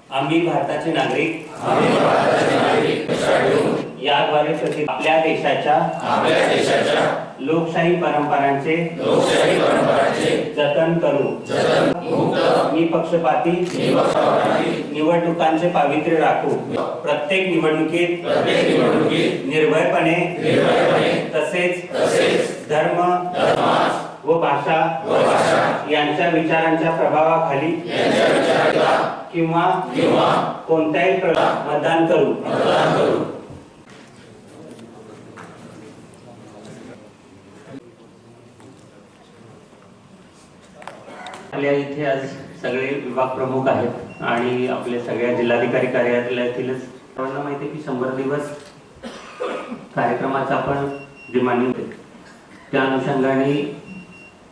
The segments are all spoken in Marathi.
आम्ही भारताचे नागरिक याद्वारे आपल्या देशाच्या लोकशाही परंपरांचे जतन करू। निपक्षपाती निवडणुकांचे पावित्र्य राखू। प्रत्येक निवडणुकीत निर्भयपणे तसेच धर्म व भाषा यांच्या विचारांच्या प्रभावाखाली किंवा कोणत्याही मतदान करू। आपल्या इथे आज सगळे विभाग प्रमुख आहेत आणि आपले सगळ्या जिल्हाधिकारी कार्यालयातीलच सर्वांना माहिती आहे की 100 दिवस कार्यक्रमाचा आपण जे मान्य त्या अनुषंगाने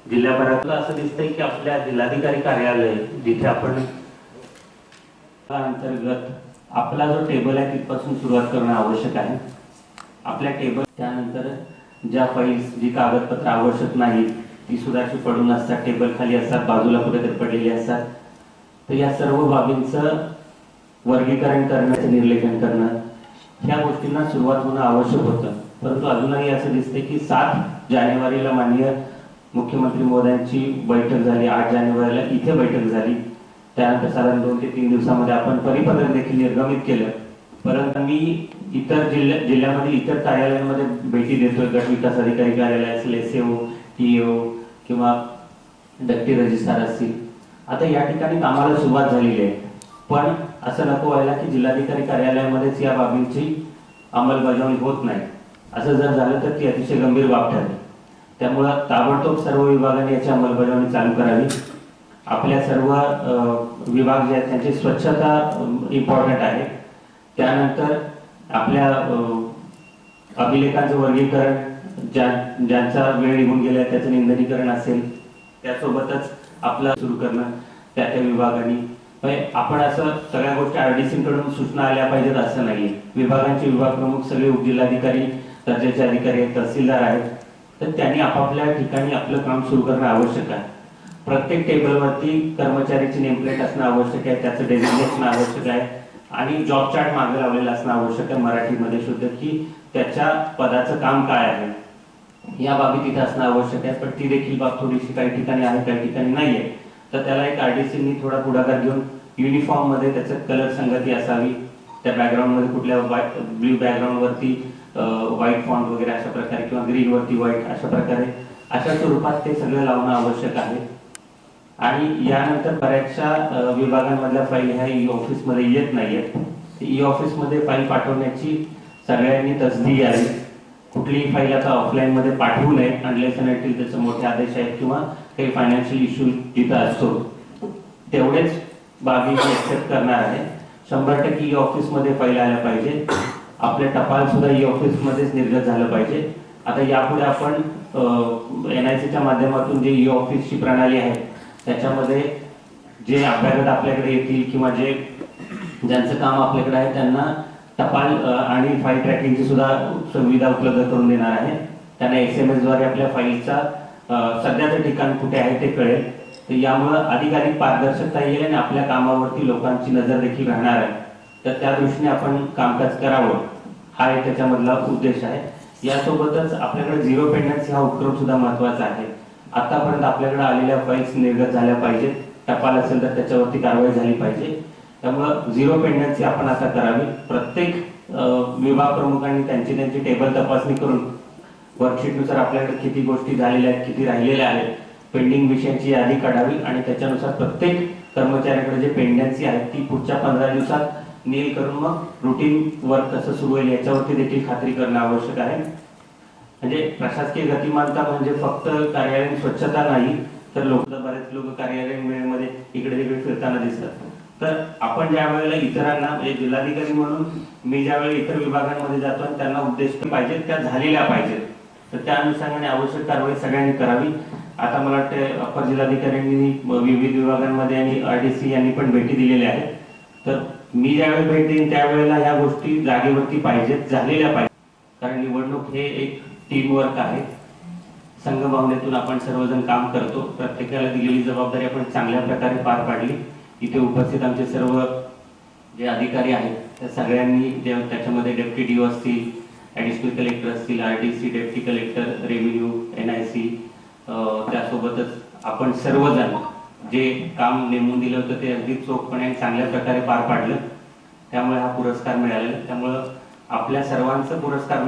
जिल्ह्याभरात असं दिसतंय की आपल्या जिल्हाधिकारी कार्यालय जिथे आपण अंतर्गत आपला जो टेबल आहे तिथपासून सुरुवात करणं आवश्यक आहे। आपल्या टेबल त्यानंतर ज्या फाईल्स जी कागदपत्र आवश्यक नाहीत ती सुद्धा अशी पडून असतात, टेबल खाली असतात, बाजूला कुठेतरी पडलेली असतात। तर या सर्व बाबींचं वर्गीकरण करण्याचं निर्लेखन करणं ह्या गोष्टींना सुरुवात होणं आवश्यक होतं। परंतु अजूनही असं दिसते की 7 जानेवारीला माननीय मुख्यमंत्री महोदयांची बैठक झाली, 8 जानेवारीला इथे बैठक झाली, त्यानंतर साधारण 2 ते 3 दिवसामध्ये आपण परिपत्रक देखील निर्गमित केलं। परंतु मी इतर जिल्ह्यामध्ये इतर कार्यालयांमध्ये भेटी देतोय, गट विकास अधिकारी कार्यालय असेल, SAO, TO किंवा डेप्टी रजिस्ट्रार असतील। आता या ठिकाणी कामाला सुरुवात झालेली आहे, पण असं नको व्हायला की जिल्हाधिकारी कार्यालयामध्येच या बाबींची अंमलबजावणी होत नाही। असं जर झालं तर ती अतिशय गंभीर बाब ठरेल। त्यामुळे ताबडतोब सर्व विभागांनी याची अंमलबजावणी चालू करावी। आपल्या सर्व विभाग जे आहेत त्यांची स्वच्छता इम्पॉर्टंट आहे। त्यानंतर आपल्या अभिलेखांचं वर्गीकरण, ज्यांचा वेळ निघून गेला त्याचं निंदनीकरण असेल, त्यासोबतच आपलं सुरू करणं त्या विभागांनी। आपण असं सगळ्या गोष्टी RDC कडून सूचना आल्या पाहिजेत असं नाहीये। विभागांचे विभाग प्रमुख सगळे उपजिल्हाधिकारी, दर्जाचे अधिकारी आहेत, तहसीलदार आहेत, तर त्यांनी आपापल्या ठिकाणी आपलं काम सुरू करणं आवश्यक आहे। प्रत्येक टेबलवरती कर्मचाऱ्याची नेमप्लेट असणं आवश्यक आहे, त्याचं डेझिग्नेशन आवश्यक आहे आणि जॉब चार्ट मागे लावलेला असणं आवश्यक आहे मराठीमध्ये शुद्ध, की त्याच्या पदाचं काम काय आहे या बाबी तिथे असणं आवश्यक आहे। पण ती देखील बाब थोडीशी काही ठिकाणी आहे, काही ठिकाणी नाहीये। तर त्याला एक RDCनी थोडा पुढाकार घेऊन युनिफॉर्म मध्ये त्याचं कलर संगती असावी, त्या बॅकग्राऊंड मध्ये कुठल्या ब्ल्यू बॅकग्राऊंड वरती व्हाईट फॉन्ट वगैरे अशा प्रकारे किंवा ग्रीन वरती व्हाईट अशा प्रकारे अशा स्वरूपात ते सगळं लावणं आवश्यक आहे। आणि यानंतर बऱ्याचशा विभागांमधल्या फाईल ह्या E-ऑफिस मध्ये येत नाहीयेत। E-ऑफिस मध्ये फाईल पाठवण्याची सगळ्यांनी तसदी यावी। कुठलीही फाईल आता ऑफलाईन मध्ये पाठवू नये अनलेस अँड अंटिल त्याचे मोठे आदेश आहेत किंवा काही फायनान्शियल इश्यू जिथं असतो तेवढेच बाबी मी एक्सेप्ट करणार आहे। 100% E-ऑफिस मध्ये फाईल आल्या पाहिजे। आपले टपाल सुद्धा E-ऑफिस मध्येच निर्गत झालं पाहिजे। आता यापुढे आपण NICच्या माध्यमातून जे E-ऑफिसची प्रणाली आहे त्याच्यामध्ये जे अभ्यागत आपल्याकडे येतील किंवा ज्यांचं काम आपल्याकडे आहे त्यांना टपाल आणि फाईल ट्रॅकिंगची सुद्धा सुविधा उपलब्ध करून देणार आहे। त्यांना SMS द्वारे आपल्या फाईलचा सध्याचं ठिकाण कुठे आहे ते कळेल। तर यामुळे अधिकाधिक पारदर्शकता येईल आणि आपल्या कामावरती लोकांची नजर देखील राहणार आहे। तर त्या दृष्टीने आपण कामकाज करावं हा एक त्याच्यामधला उद्देश आहे। यासोबतच आपल्याकडे झिरो पेंडन्सी हा उपक्रम सुद्धा महत्त्वाचा आहे। आतापर्यंत आपल्याकडे आलेल्या फाईल्स निर्गत झाल्या पाहिजेत, टपाल असेल तर त्याच्यावरती कारवाई झाली पाहिजे। त्यामुळे झिरो पेंडन्सी आपण आता करावी। प्रत्येक विभाग प्रमुखांनी त्यांची टेबल तपासणी करून वर्कशीटनुसार आपल्याकडे किती गोष्टी झालेल्या आहेत, किती राहिलेल्या आहेत, पेंडिंग विषयांची यादी काढावी आणि त्याच्यानुसार प्रत्येक कर्मचाऱ्याकडे जे पेंडन्सी आहे ती पुढच्या 15 दिवसात नील करून मग रुटीन वर्क कसं सुरू होईल याच्यावरती देखील खात्री करणं आवश्यक आहे। म्हणजे प्रशासकीय गतिमानता म्हणजे फक्त कार्यालयीन स्वच्छता नाही तर बरेच लोक कार्यालयीन वेळेमध्ये इकडे तिकडे फिरताना दिसतात। तर आपण ज्या वेळेला इतरांना म्हणजे जिल्हाधिकारी म्हणून मी ज्यावेळी इतर विभागांमध्ये जातो आणि त्यांना उद्देश पाहिजे त्या झालेल्या पाहिजेत, तर त्या अनुषंगाने आवश्यक कारवाई सगळ्यांनी करावी। आता मला वाटतं अपर जिल्हाधिकाऱ्यांनी विविध विभागांमध्ये आणि RDC यांनी पण भेटी दिलेल्या आहेत। तर मी ज्यावेळी भेट देईन त्यावेळेला ह्या गोष्टी जागेवरती पाहिजेत, झालेल्या पाहिजेत। कारण निवडणूक हे एक टीम वर्क आहे, संघभावनेतून आपण सर्वजण काम करतो। प्रत्येकाला दिलेली जबाबदारी आपण चांगल्या प्रकारे पार पाडली। इथे उपस्थित आमचे सर्व जे अधिकारी आहेत त्या सगळ्यांनी त्याच्यामध्ये डेप्टी डी असतील, ॲडिशनल कलेक्टर असतील, RDC, deputy collector, revenue, NIC, त्यासोबतच आपण सर्वजण जे काम नेमून दिलं होतं ते अगदी चोखपणे चांगल्या प्रकारे पार पाडलं. त्यामुळे हा पुरस्कार मिळालेला. त्यामुळं आपल्या सर्वांचा पुरस्कार